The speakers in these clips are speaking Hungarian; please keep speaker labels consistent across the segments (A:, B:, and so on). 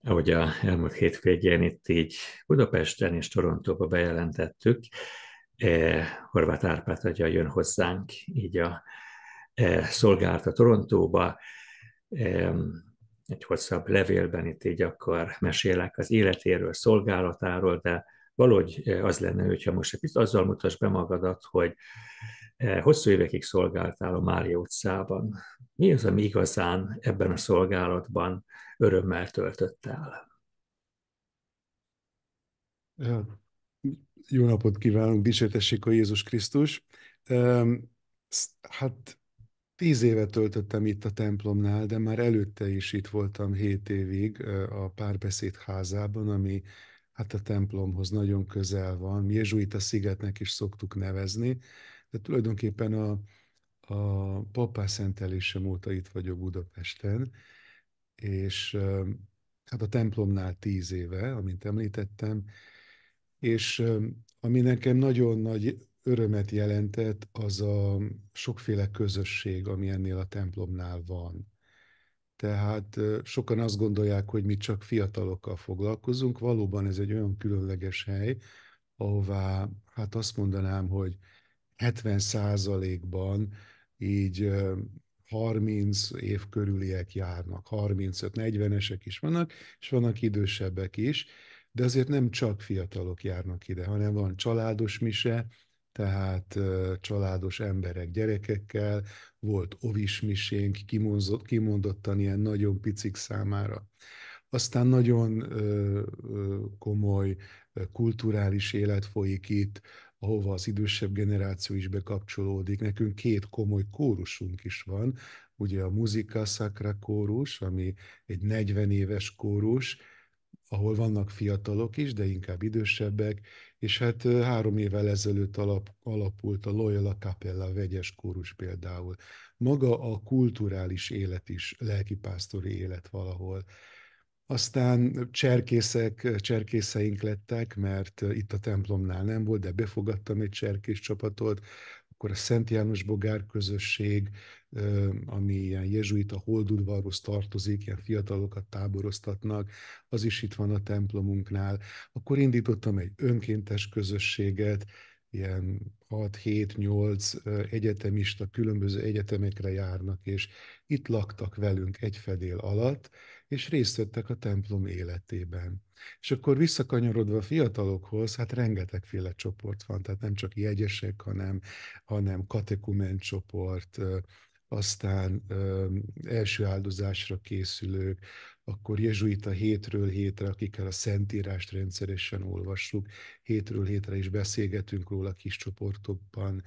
A: Ahogy a elmúlt hétvégén itt így Budapesten és Torontóba bejelentettük, Horváth Árpád atya jön hozzánk így a szolgálata Torontóba. E, egy hosszabb levélben itt így akkor mesélek az életéről, szolgálatáról, de valahogy az lenne, hogyha most egy azzal mutasd be magadat, hogy hosszú évekig szolgáltál a Mária utcában. Mi az, ami igazán ebben a szolgálatban örömmel töltött el?
B: Ja, jó napot kívánunk, dicsértessék a Jézus Krisztus. Hát 10 évet töltöttem itt a templomnál, de már előtte is itt voltam 7 évig a Párbeszéd házában, ami hát a templomhoz nagyon közel van. Jezsuita szigetnek is szoktuk nevezni, de tulajdonképpen a papás szentelésem óta itt vagyok Budapesten, és hát a templomnál 10 éve, amint említettem, és ami nekem nagyon nagy örömet jelentett, az a sokféle közösség, ami ennél a templomnál van. Tehát sokan azt gondolják, hogy mi csak fiatalokkal foglalkozunk. Valóban ez egy olyan különleges hely, ahová, hát azt mondanám, hogy 70%-ban így 30 év körüliek járnak, 35-40-esek is vannak, és vannak idősebbek is, de azért nem csak fiatalok járnak ide, hanem van családos mise, tehát családos emberek gyerekekkel, volt ovis misénk, kimondottan ilyen nagyon picik számára. Aztán nagyon komoly kulturális élet folyik itt, ahova az idősebb generáció is bekapcsolódik. Nekünk 2 komoly kórusunk is van, ugye a Musica Sacra kórus, ami egy 40 éves kórus, ahol vannak fiatalok is, de inkább idősebbek, és hát 3 évvel ezelőtt alapult a Loyola Capella vegyes kórus például. Maga a kulturális élet is lelkipásztori élet valahol. Aztán cserkészeink lettek, mert itt a templomnál nem volt, de befogadtam egy cserkész csapatot, akkor a Szent János Bogár közösség, ami ilyen jezsuita holdudvarhoz tartozik, ilyen fiatalokat táboroztatnak, az is itt van a templomunknál. Akkor indítottam egy önkéntes közösséget, ilyen 6-7-8 egyetemista különböző egyetemekre járnak, és itt laktak velünk egy fedél alatt, és részt vettek a templom életében. És akkor visszakanyarodva a fiatalokhoz, hát rengetegféle csoport van, tehát nem csak jegyesek, hanem katekumen csoport, aztán első áldozásra készülők, akkor jezsuita hétről hétre, akikkel a Szentírást rendszeresen olvassuk, hétről hétre is beszélgetünk róla kis csoportokban.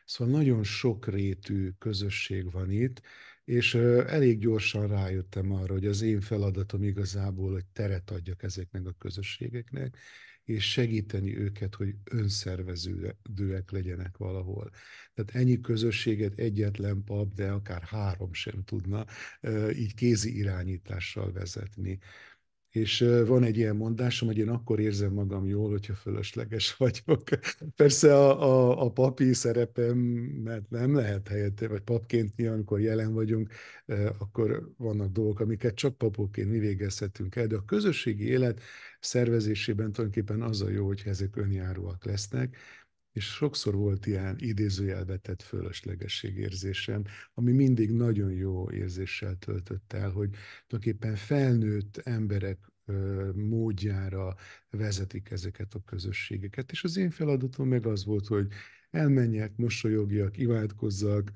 B: Szóval nagyon sokrétű közösség van itt, és elég gyorsan rájöttem arra, hogy az én feladatom igazából, hogy teret adjak ezeknek a közösségeknek, és segíteni őket, hogy önszerveződőek legyenek valahol. Tehát ennyi közösséget egyetlen pap, de akár 3 sem tudna így kézi irányítással vezetni. És van egy ilyen mondásom, hogy én akkor érzem magam jól, hogyha fölösleges vagyok. Persze a papi szerepemet nem lehet helyette, vagy papként mi, amikor jelen vagyunk, akkor vannak dolgok, amiket csak papokként mi végezhetünk el, de a közösségi élet szervezésében tulajdonképpen az a jó, hogyha ezek önjáróak lesznek, és sokszor volt ilyen idézőjelbe tett fölöslegességérzésem, ami mindig nagyon jó érzéssel töltött el, hogy tulajdonképpen felnőtt emberek módjára vezetik ezeket a közösségeket. És az én feladatom meg az volt, hogy elmenjek, mosolyogjak, imádkozzak,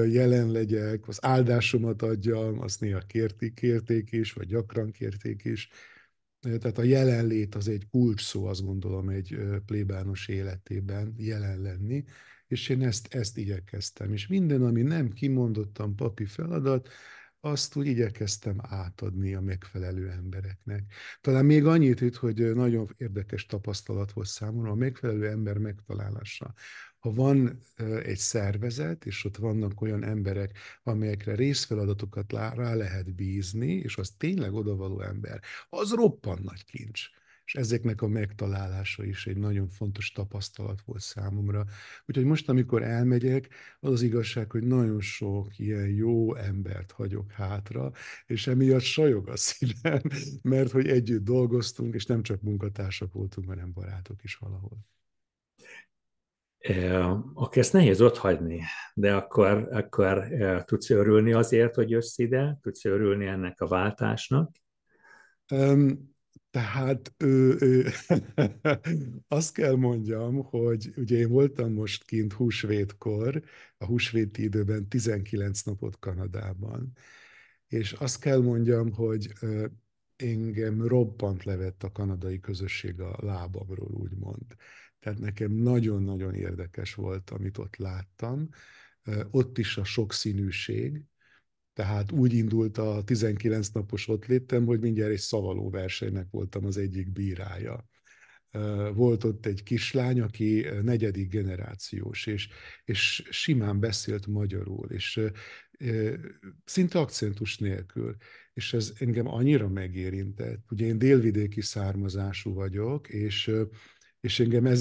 B: jelen legyek, az áldásomat adjam, azt néha kérték is, vagy gyakran kérték is, tehát a jelenlét az egy kulcs szó, azt gondolom, egy plébános életében jelen lenni, és én ezt igyekeztem. És minden, ami nem kimondottan papi feladat, azt úgy igyekeztem átadni a megfelelő embereknek. Talán még annyit itt, hogy nagyon érdekes tapasztalat volt számomra, a megfelelő ember megtalálása. Ha van egy szervezet, és ott vannak olyan emberek, amelyekre részfeladatokat rá lehet bízni, és az tényleg odavaló ember, az roppant nagy kincs. és ezeknek a megtalálása is egy nagyon fontos tapasztalat volt számomra. Úgyhogy most, amikor elmegyek, az az igazság, hogy nagyon sok ilyen jó embert hagyok hátra, és emiatt sajog a szívem, mert hogy együtt dolgoztunk, és nem csak munkatársak voltunk, hanem barátok is valahol.
A: Akkor ezt nehéz otthagyni, de akkor tudsz örülni azért, hogy jössz ide, tudsz örülni ennek a váltásnak.
B: Tehát azt kell mondjam, hogy ugye én voltam most kint húsvétkor, a húsvéti időben 19 napot Kanadában, és azt kell mondjam, hogy engem roppant levett a kanadai közösség a lábamról, úgymond. Tehát nekem nagyon-nagyon érdekes volt, amit ott láttam. Ott is a sokszínűség, tehát úgy indult a 19 napos ott létem, hogy mindjárt egy szavaló versenynek voltam az egyik bírája. Volt ott egy kislány, aki negyedik generációs, és simán beszélt magyarul, és szinte akcentus nélkül. És ez engem annyira megérintett. Ugye én délvidéki származású vagyok, és engem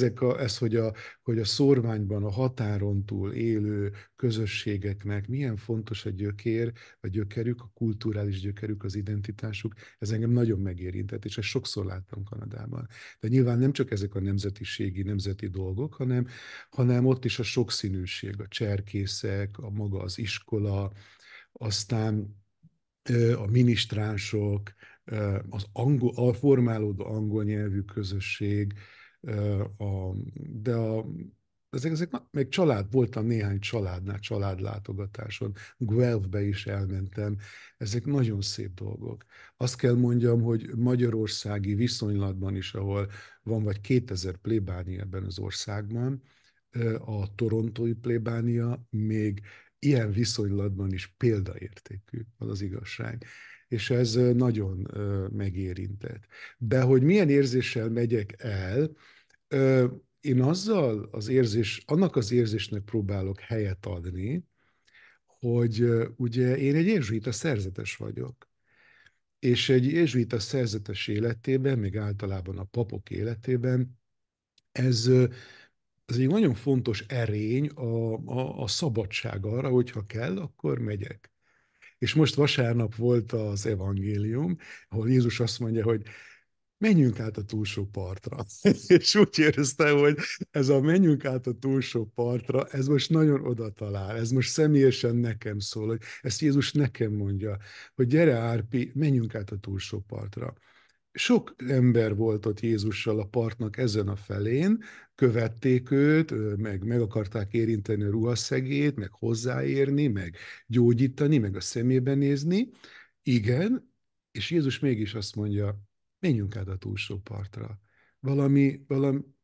B: hogy a szórványban, a határon túl élő közösségeknek milyen fontos a gyökerük, a kulturális gyökerük, az identitásuk, ez engem nagyon megérintett, és ezt sokszor láttam Kanadában. De nyilván nem csak ezek a nemzeti dolgok, hanem ott is a sokszínűség, a cserkészek, a maga az iskola, aztán a minisztránsok, a formálódó angol nyelvű közösség, de meg voltam néhány családnál, családlátogatáson, Guelphbe is elmentem, ezek nagyon szép dolgok. Azt kell mondjam, hogy magyarországi viszonylatban is, ahol van vagy 2000 plébánia ebben az országban, a torontói plébánia még ilyen viszonylatban is példaértékű, az az igazság. És ez nagyon megérintett. De hogy milyen érzéssel megyek el, én annak az érzésnek próbálok helyet adni, hogy ugye én egy jezsuita szerzetes vagyok. És egy jezsuita szerzetes életében, még általában a papok életében, ez ez egy nagyon fontos erény, a szabadság arra, hogyha kell, akkor megyek. És most vasárnap volt az evangélium, ahol Jézus azt mondja, hogy menjünk át a túlsó partra. És úgy éreztem, hogy ez a menjünk át a túlsó partra, ez most nagyon oda talál, ez most személyesen nekem szól, hogy ezt Jézus nekem mondja, hogy gyere Árpi, menjünk át a túlsó partra. Sok ember volt ott Jézussal a partnak ezen a felén, követték őt, meg akarták érinteni a ruhaszegét, meg hozzáérni, meg gyógyítani, meg a szemébe nézni. Igen, és Jézus mégis azt mondja, menjünk át a túlsó partra. Valami,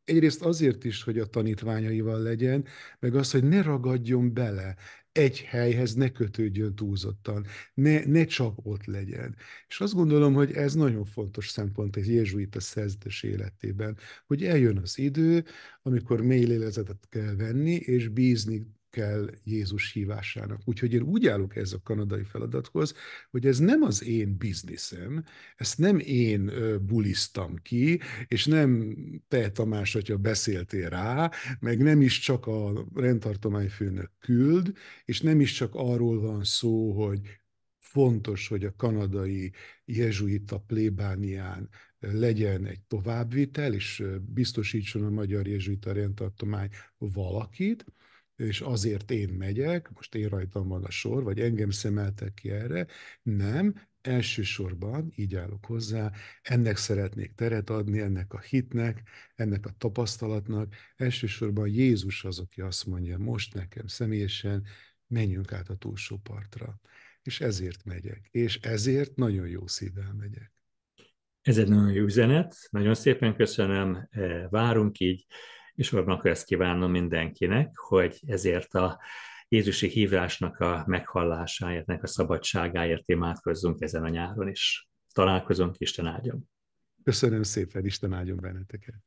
B: egyrészt azért is, hogy a tanítványaival legyen, meg az, hogy ne ragadjon bele egy helyhez, ne kötődjön túlzottan, ne csak ott legyen. És azt gondolom, hogy ez nagyon fontos szempont egy jezsuita szerzetes életében, hogy eljön az idő, amikor mély lélegzetet kell venni, és bízni kell Jézus hívásának. Úgyhogy én úgy állok ez a kanadai feladathoz, hogy ez nem az én bizniszem, ezt nem én bulisztam ki, és nem te, Tamás, hogyha beszéltél rá, meg nem is csak a rendtartományfőnök küld, és nem is csak arról van szó, hogy fontos, hogy a kanadai jezsuita plébánián legyen egy továbbvitel, és biztosítson a magyar jezsuita rendtartomány valakit, és azért én megyek, most én rajtam van a sor, vagy engem szemeltek ki erre, nem, elsősorban, így állok hozzá, ennek szeretnék teret adni, ennek a hitnek, ennek a tapasztalatnak, elsősorban Jézus az, aki azt mondja most nekem személyesen, menjünk át a túlsó partra. És ezért megyek. És ezért nagyon jó szívvel megyek.
A: Ez egy nagyon jó üzenet, nagyon szépen köszönöm, várunk így, és vannak ezt kívánom mindenkinek, hogy ezért a Jézusi hívásnak a meghallásáért, a szabadságáért imádkozzunk ezen a nyáron is. Találkozunk, Isten áldjon!
B: Köszönöm szépen, Isten áldjon benneteket!